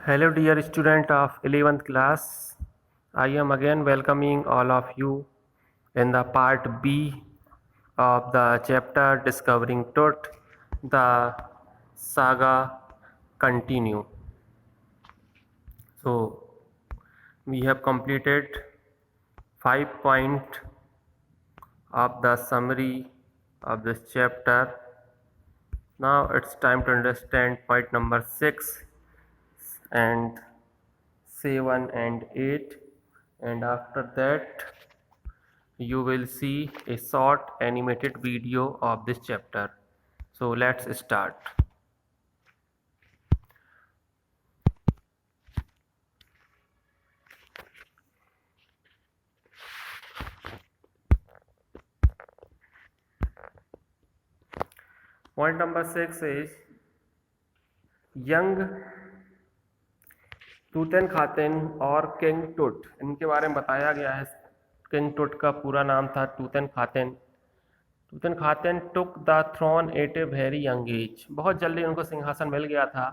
Hello dear student of 11th class. I am again welcoming all of you in the part B of the chapter Discovering Truth. The saga continue. So we have completed 5 points of the summary of this chapter. Now it's time to understand point number 6 and 7 and 8, and after that you will see a short animated video of this chapter. So let's start. Point number 6 is young टूतनखातन और king टूट, इनके बारे में बताया गया है। King टूट का पूरा नाम था Tutankhaten. Tutankhaten took the throne at a very young age, बहुत जल्दी उनको सिंहासन मिल गया था।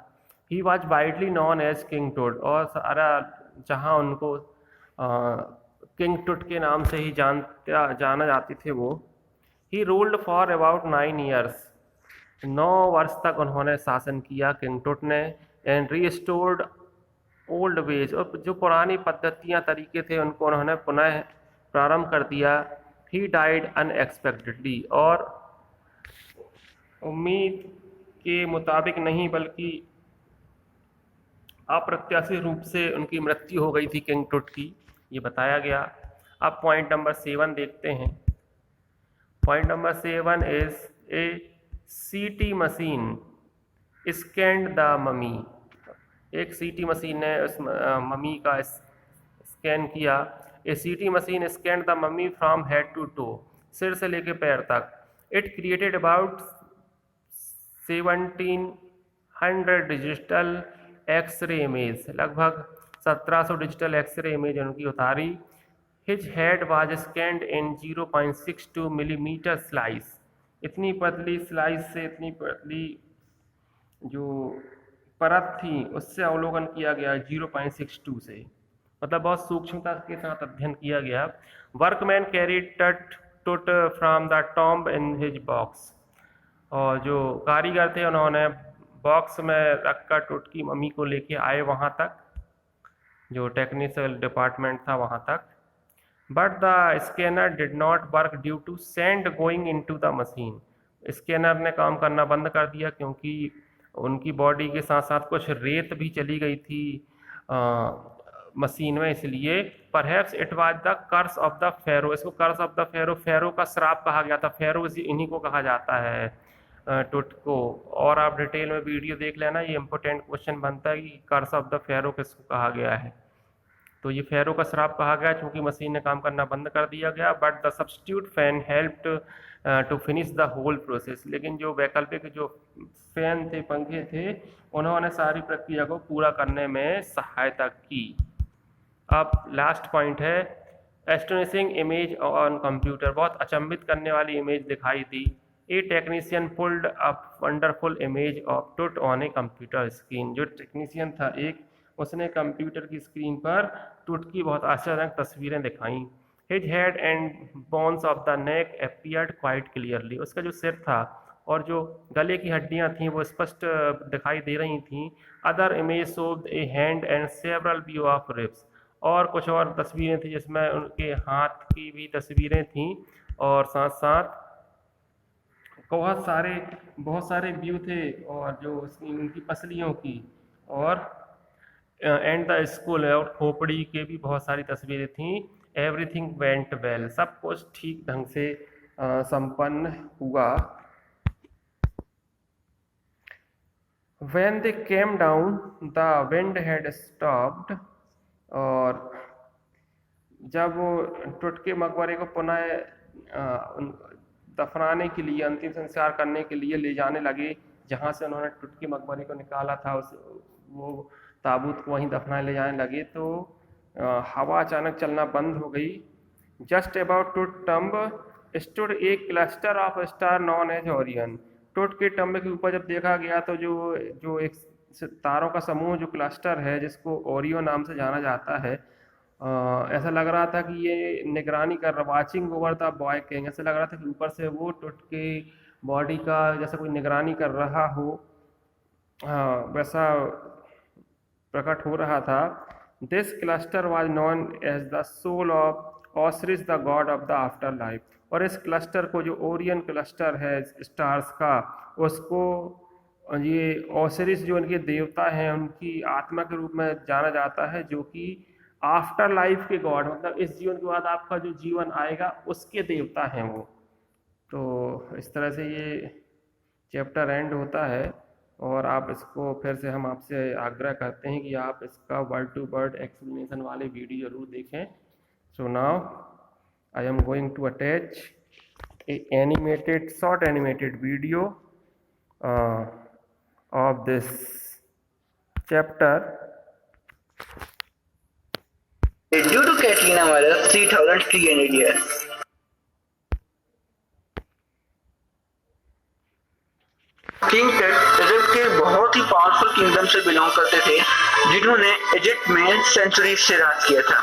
He was widely known as king Tut, और सारा जहाँ उनको किंग टूट के नाम से ही जाना जाते थे वो। He ruled for about 9 years, 9 वर्ष तक उन्होंने शासन किया किंग टूट ने। एंड रीस्टोर्ड ओल्ड वेज, और जो पुरानी पद्धतियाँ तरीके थे उनको उन्होंने पुनः प्रारंभ कर दिया। ही डाइड अनएक्सपेक्टेडली, और उम्मीद के मुताबिक नहीं बल्कि अप्रत्याशित रूप से उनकी मृत्यु हो गई थी किंग टूट की, ये बताया गया। अब पॉइंट नंबर 7 देखते हैं। Point number 7 is a CT machine scanned the mummy, एक सीटी मशीन ने उस ममी का स्कैन किया। A CT machine scanned the mummy from head to toe, सिर से लेके पैर तक। It created about 1700 digital x ray image, लगभग 1700 डिजिटल एक्सरे इमेज उनकी उतारी। His head was scanned in 0.62 millimetre slice, इतनी पतली स्लाइस से, इतनी पतली जो परत थी उससे अवलोकन किया गया 0.62 से, मतलब बहुत सूक्ष्मता के साथ अध्ययन किया गया। वर्कमैन कैरीड टूट from the tomb in his box, और जो कारीगर थे उन्होंने बॉक्स में रखकर टूट की मम्मी को लेके आए वहाँ तक, जो टेक्निकल डिपार्टमेंट था वहाँ तक। But the scanner did not work due to sand going into the machine, scanner ने काम करना बंद कर दिया क्योंकि उनकी बॉडी के साथ साथ कुछ रेत भी चली गई थी मशीन में, इसलिए। Perhaps it was the curse of the pharaoh, इसको कर्स ऑफ द फेरो, फेरो का श्राप कहा गया था। फेरो इन्हीं को कहा जाता है, टूट को। और आप डिटेल में वीडियो देख लेना, ये इंपॉर्टेंट क्वेश्चन बनता है कि कर्स ऑफ द फेरो किसको कहा गया है। तो ये फेरो का श्राप कहा गया क्योंकि मशीन ने काम करना बंद कर दिया गया। But the substitute fan helped to finish the whole process, लेकिन जो वैकल्पिक जो फैन थे, पंखे थे, उन्होंने सारी प्रक्रिया को पूरा करने में सहायता की। अब लास्ट पॉइंट है एस्टोनिशिंग इमेज ऑन कंप्यूटर, बहुत अचंभित करने वाली इमेज दिखाई दी। A technician pulled up wonderful image of Tut on a computer screen, जो टेक्नीशियन था एक, उसने कंप्यूटर की स्क्रीन पर टूट की बहुत आश्चर्यजनक तस्वीरें दिखाई। His head and bones of the neck appeared quite clearly, उसका जो सिर था और जो गले की हड्डियां थीं वो स्पष्ट दिखाई दे रही थीं। Other image showed A hand and several view of ribs, और कुछ और तस्वीरें थी जिसमें उनके हाथ की भी तस्वीरें थीं, और साथ साथ बहुत सारे व्यू थे, और जो उनकी पसलियों की, और एंड द स्कूल, और खोपड़ी के भी बहुत सारी तस्वीरें थीं। एवरीथिंग वेंट वेल, सब कुछ ठीक ढंग से संपन्न हुआ। When they came down, the wind had stopped, और जब वो टूट के मकबरे को पुनः दफनाने के लिए, अंतिम संस्कार करने के लिए ले जाने लगे, जहाँ से उन्होंने टूट के मकबरे को निकाला था, उस वो ताबूत को वहीं दफनाने ले जाने लगे, तो हवा अचानक चलना बंद हो गई। Just about to tomb stood a cluster of star known as Orion, Tut के टम्बे के ऊपर जब देखा गया तो जो एक तारों का समूह जो क्लस्टर है जिसको ओरियो नाम से जाना जाता है, ऐसा लग रहा था कि ये निगरानी कर रहा, watching over the boy king, ऐसा लग रहा था कि ऊपर से वो टुट के बॉडी का जैसे कोई निगरानी कर रहा हो, वैसा प्रकट हो रहा था। This cluster was known as the soul of Osiris the god of the afterlife. और इस क्लस्टर को, जो ओरियन क्लस्टर है स्टार्स का, उसको ये ऑसरिस जो उनके देवता हैं उनकी आत्मा के रूप में जाना जाता है, जो कि आफ्टर लाइफ के गॉड, मतलब इस जीवन के बाद आपका जो जीवन आएगा उसके देवता हैं वो। तो इस तरह से ये चैप्टर एंड होता है और आप इसको फिर से हम आपसे आग्रह करते हैं कि आप इसका वर्ड टू वर्ड एक्सप्लेनेशन वाले वीडियो जरूर देखें। So now I am going to attach a animated short animated video of this chapter. Due to Catalina virus 3300 years. King Tut Egypt के बहुत ही पावरफुल किंगडम से बिलोंग करते थे, जिन्होंने इजिप्ट में सेंचुरी से राज किया था।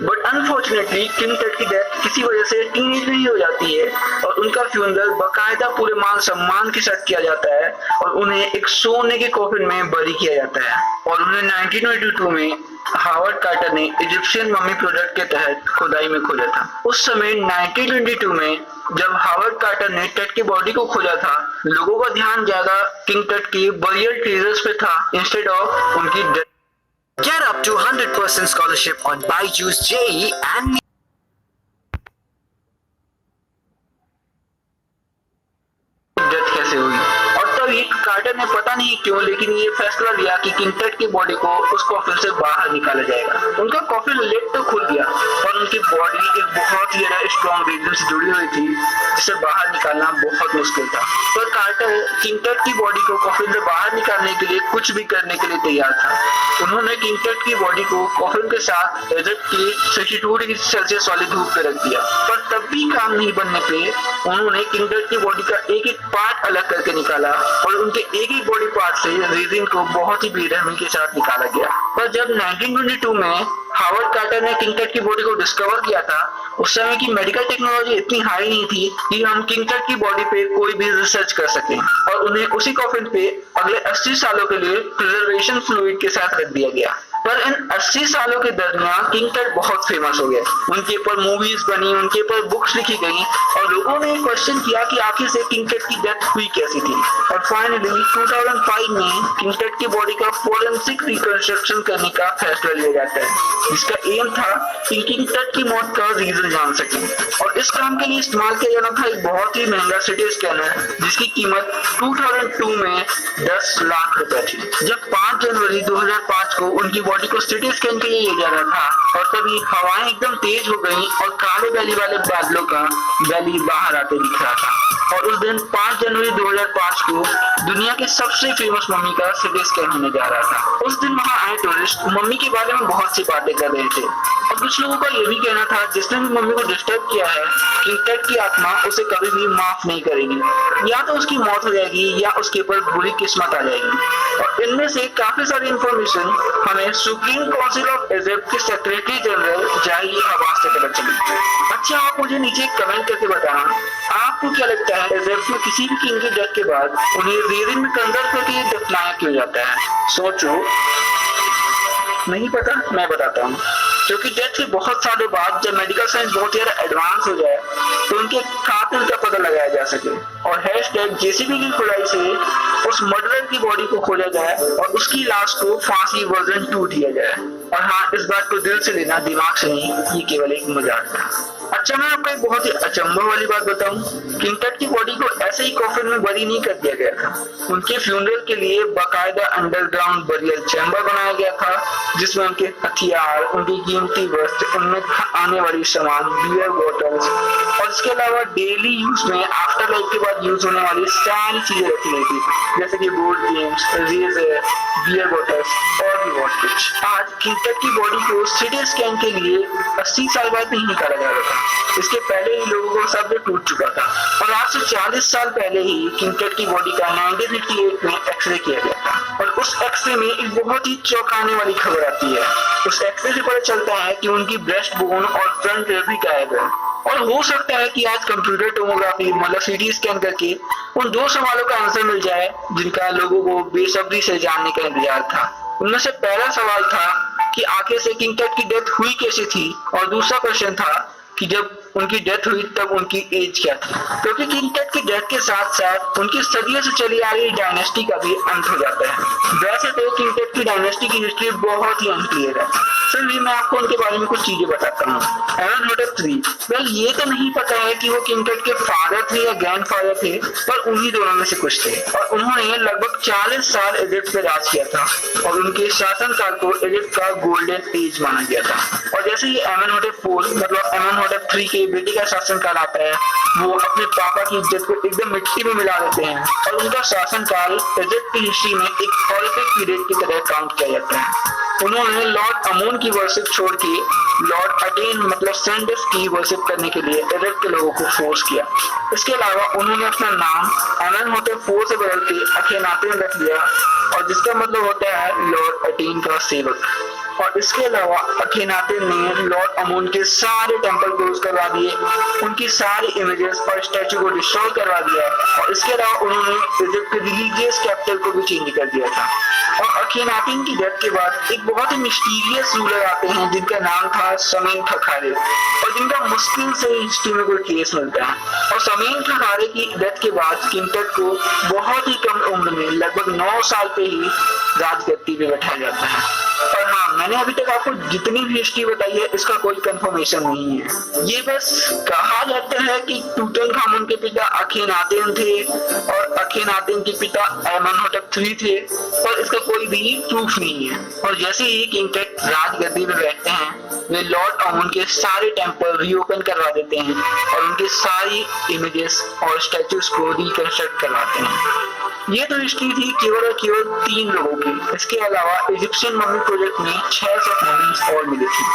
बट अनफॉर्चुनेटली किंग टट की डेथ किसी वजह से टीनेज में ही हो जाती है और उनका फ्यूनरल बाकायदा पूरे मान सम्मान के साथ किया जाता है और उन्हें एक सोने के कॉफिन में बरी किया जाता है। और उन्हें 1922 में हावर्ड कार्टर ने इजिप्शियन मम्मी प्रोजेक्ट के तहत खुदाई में खोजा था। उस समय 1922 में जब हावर्ड कार्टर ने टट की बॉडी को खोजा था, लोगों का ध्यान ज्यादा किंग टट की बरियल ट्रेजर्स पे था इंस्टेड ऑफ उनकी death. Get up to 100% scholarship on BYJU'S JEE and death कैसे हुई। और तब ये कार्टर ने पता नहीं क्यों लेकिन ये फैसला लिया कि किंग टट की बॉडी को उस कॉफिन से बाहर निकाला जाएगा। उनका कॉफिन लिड तो खुल गया और उनकी बॉडी एक बहुत ही ज्यादा स्ट्रॉन्ग रीजन से जुड़ी हुई थी जिसे बाहर निकालना बहुत मुश्किल था। पर कार्टर किंग टट की बॉडी को कॉफिन से बाहर निकालने के लिए कुछ भी करने के लिए तैयार था। उन्होंने किंग टट की बॉडी को कॉफिन के साथ इजिप्ट की 62 डिग्री सेल्सियस वाली धूप पे रख दिया, पर तब भी काम नहीं बनने पे उन्होंने किंग टट की बॉडी का एक एक पार्ट अलग करके निकाला और उनके एक एक बॉडी पार्ट से रेजिन को बहुत ही बेरहमी के साथ निकाला गया। पर जब 1922 में हावर्ड कार्टर ने किंग टट की बॉडी को डिस्कवर किया था, उस समय की मेडिकल टेक्नोलॉजी इतनी हाई नहीं थी कि हम किंग टट की बॉडी पे कोई भी रिसर्च कर सकें और उन्हें उसी कॉफिन पे अगले 80 सालों के लिए प्रिजर्वेशन फ्लूइड के साथ रख दिया गया। पर इन 80 सालों के दरमियान किंग टट बहुत फेमस हो गया, उनके ऊपर मूवीज बनी, उनके ऊपर बुक्स लिखी गई और लोगों ने क्वेश्चन किया कि आखिर से किंग टट की डेथ हुई कैसी थी। और फाइनली 2005 में किंग टट की बॉडी का फोरेंसिक रिकंस्ट्रक्शन करने का फैसला लिया जाता है, जिसका एम था कि किंग टट की मौत का रीजन जान सकें। और इस काम के लिए इस्तेमाल किया जाना था एक बहुत ही महंगा सिटी स्कैनर जिसकी कीमत 2002 में 10 लाख रुपए थी। जब 5 जनवरी 2005 को उनकी बॉडी को सिटी स्कैन के लिए ले जाना था और तभी हवाएं एकदम तेज हो गई और काले बैली वाले बादलों का बैली बाहर आते दिख रहा था। और उस दिन 5 जनवरी 2005 को दुनिया के सबसे फेमस मम्मी का सिटी स्कैन होने जा रहा था। उस दिन वहां आए टूरिस्ट मम्मी के बारे में बहुत सी बातें कर रहे थे और कुछ लोगों का ये भी कहना था जिसने भी मम्मी को डिस्टर्ब किया है किंग टट की आत्मा उसे कभी भी माफ नहीं करेगी, या तो उसकी मौत हो जाएगी या उसके ऊपर बुरी किस्मत आ जाएगी। और इनमें से काफी सारी इंफॉर्मेशन हमें सुप्रीम काउंसिल ऑफ इजिप्ट के सेक्रेटरी जनरल जाही हवास से पता चली। अच्छा, आप मुझे नीचे कमेंट करके बताना आपको क्या लगता है इजिप्ट में किसी भी किंग की डेथ के बाद उन्हें रेजिन में कंजर्व करके दफनाया क्यों जाता है? सोचो। नहीं पता? मैं बताता हूँ। क्योंकि डेथ के बहुत सालों बाद जब मेडिकल साइंस बहुत ज्यादा एडवांस हो जाए तो उनके कातिल का पता लगाया जा सके और हैशटैग जेसीबी की खुदाई से उस मर्डरर की बॉडी को खोजा जाए और उसकी लाश को फांसी वर्जन 2 दिया जाए। और हाँ, इस बात को दिल से लेना, दिमाग से नहीं, ये केवल एक मजाक था। अच्छा, मैं आपको एक बहुत ही अचंभा वाली बात बताऊं, किंग टट की बॉडी को ऐसे ही कॉफिन में बरी नहीं कर दिया गया था। उनके फ्यूनरल के लिए बाकायदा अंडरग्राउंड बरियल चैम्बर बनाया गया था जिसमें उनके हथियार, उनकी कीमती वस्त्र, उनमें आने वाली सामान, बियर बॉटल्स और इसके अलावा डेली यूज में आफ्टर लाइफ के बाद यूज होने वाली सारी चीजें रखी गई थी, जैसे कि board games, razor, beer bottles और भी बहुत कुछ। आज किंगटेट की बॉडी को सीटी स्कैन के लिए 80 साल बाद नहीं निकाला जा रहा था। इसके पहले ही लोगों को सब टूट चुका था और आज से 40 साल पहले ही किंगटेट की बॉडी का 1958 में एक्सरे किया गया था और उस एक्सरे में एक बहुत ही चौंकाने वाली खबर आती है। उस एक्सरे से पता चलता है कि उनकी ब्रेस्ट बोन और फ्रंट रिब भी गायब है और हो सकता है कि आज कंप्यूटर टोमोग्राफी मतलब सीटी स्कैन करके उन 2 सवालों का आंसर मिल जाए जिनका लोगों को बेसब्री से जानने का इंतजार था। उनमें से पहला सवाल था कि आखिर से किंगटेट की डेथ हुई कैसे थी और दूसरा क्वेश्चन था कि जब उनकी डेथ हुई तब उनकी एज क्या थी, क्योंकि किंगटेट की डेथ के साथ साथ उनकी सदियों से चली आ रही डायनेस्टी का भी अंत हो जाता है। वैसे तो किंगटेट की डायनेस्टी की हिस्ट्री बहुत ही अनक्लियर है, फिर भी मैं आपको उनके बारे में कुछ चीजें बताता हूँ। एमेनहोटेप III, वेल ये तो नहीं पता है कि वो किंगटेट के फादर थे या ग्रैंडफादर थे, पर उन्हीं दोनों में से कुछ थे और उन्होंने लगभग 40 साल इजिप्ट पे राज किया था और उनके शासनकाल को इजिप्ट का गोल्डन एज माना गया था। और जैसे ही एमेनहोटेप IV मतलब एमेनहोटेप III के बेटे का शासनकाल आता है, वो अपने पापा की इज्जत को एकदम मिट्टी में मिला देते हैं और उनका शासनकाल इजिप्ट की हिस्ट्री में एक हॉरिफिक पीरियड की तरह काउंट किया जाता है। उन्होंने लॉर्ड अमोन की वर्शिप छोड़ के लॉर्ड अटेन मतलब सेंडस की वर्शिप करने के लिए इजिप्ट के लोगों को फोर्स किया। इसके अलावा उन्होंने अपना नाम एमेनहोटेप IV से बदल के अखेनातेन रख लिया और जिसका मतलब होता है लॉर्ड अटेन का सेवक। और इसके अलावा अखेनातेन ने लॉर्ड अमोन के सारे टेंपल क्लोज करवा दिए, उनकी सारी इमेजेस और स्टैचू को डिस्ट्रॉय करवा दिया और इसके अलावा उन्होंने इजिप्ट के रिलीजियस कैपिटल को भी चेंज कर दिया था। और अखेनातेन की डेथ के बाद एक बहुत ही मिस्टीरियस रूलर आते हैं जिनका नाम था समेन खखारे और जिनका मुश्किल से हिस्ट्री में कोई केस मिलता है। और समेन खखारे की डेथ के बाद किंगटेट को बहुत ही कम उम्र में लगभग 9 साल पे ही राजगद्दी पे बैठाया जाता है। और हाँ, मैंने अभी तक आपको जितनी भी हिस्ट्री बताई है इसका कोई कंफर्मेशन नहीं है, ये बस कहा जाता है कि टूटनखामुन के पिता अखेनातेन थे और अखेनातेन के पिता एमेनहोटेप III थे, पर इसका कोई भी प्रूफ नहीं है। और जैसे ही किंगटेट राजगद्दी पे बैठते हैं, वे लॉर्ड अमोन के सारे टेंपल रीओपन करवा देते हैं और उनकी सारी इमेजेस और स्टैचूज को रिकंस्ट्रक्ट करवाते हैं। ये तो हिस्ट्री थी केवल और केवल 3 लोगों की। इसके अलावा इजिप्शियन मम्मी प्रोजेक्ट में 600 मम्मीज और मिली थी।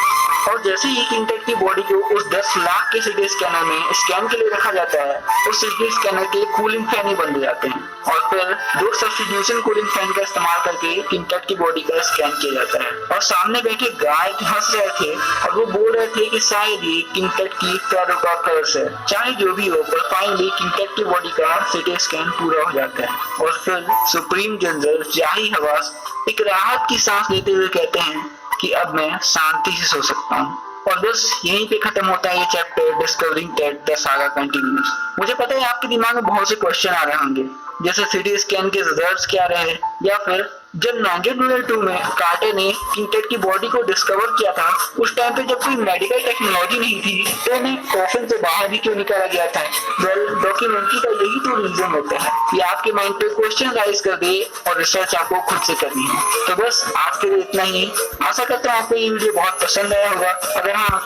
और जैसे ही किंगटेट की बॉडी को उस 10 लाख के सिटी स्कैनर में स्कैन के लिए रखा जाता है, उस सिटी स्कैनर के कूलिंग फैन ही बंद हो जाते हैं और फिर 2 सब्स्टिट्यूशन कूलिंग फैन का इस्तेमाल करके किंगटेट की बॉडी का स्कैन किया जाता है। और सामने बैठे गार्ड हंस रहे थे और वो बोल रहे थे कि शायद ये किंगटेट की फैरो का कर्स है। चाहे जो भी हो, पर फाइनली किंगटेट की बॉडी का सिटी स्कैन पूरा हो जाता है और फिर सुप्रीम जनरल जाही हवास एक राहत की सांस लेते हुए कहते हैं कि अब मैं शांति से सो सकता हूँ। और बस यहीं पे खत्म होता है ये chapter discovering Tut the saga continues. मुझे पता है आपके दिमाग में बहुत से क्वेश्चन आ रहे होंगे, जैसे सिटी स्कैन के रिजल्ट्स क्या रहे, या फिर जब 1902 में कार्टर ने किंगटेट की बॉडी को डिस्कवर किया था, उस टाइम पे जब कोई मेडिकल टेक्नोलॉजी नहीं थी तो उन्हें कॉफिन से बाहर भी क्यों निकाला गया था। वेल, डॉक्यूमेंट्री का यही तो रीजन होता है कि आपके माइंड पे क्वेश्चन राइज कर दे और रिसर्च आपको खुद से करनी है। तो बस आज के लिए इतना ही। आशा करता हूँ आपको ये वीडियो बहुत पसंद आया होगा। अगर हाँ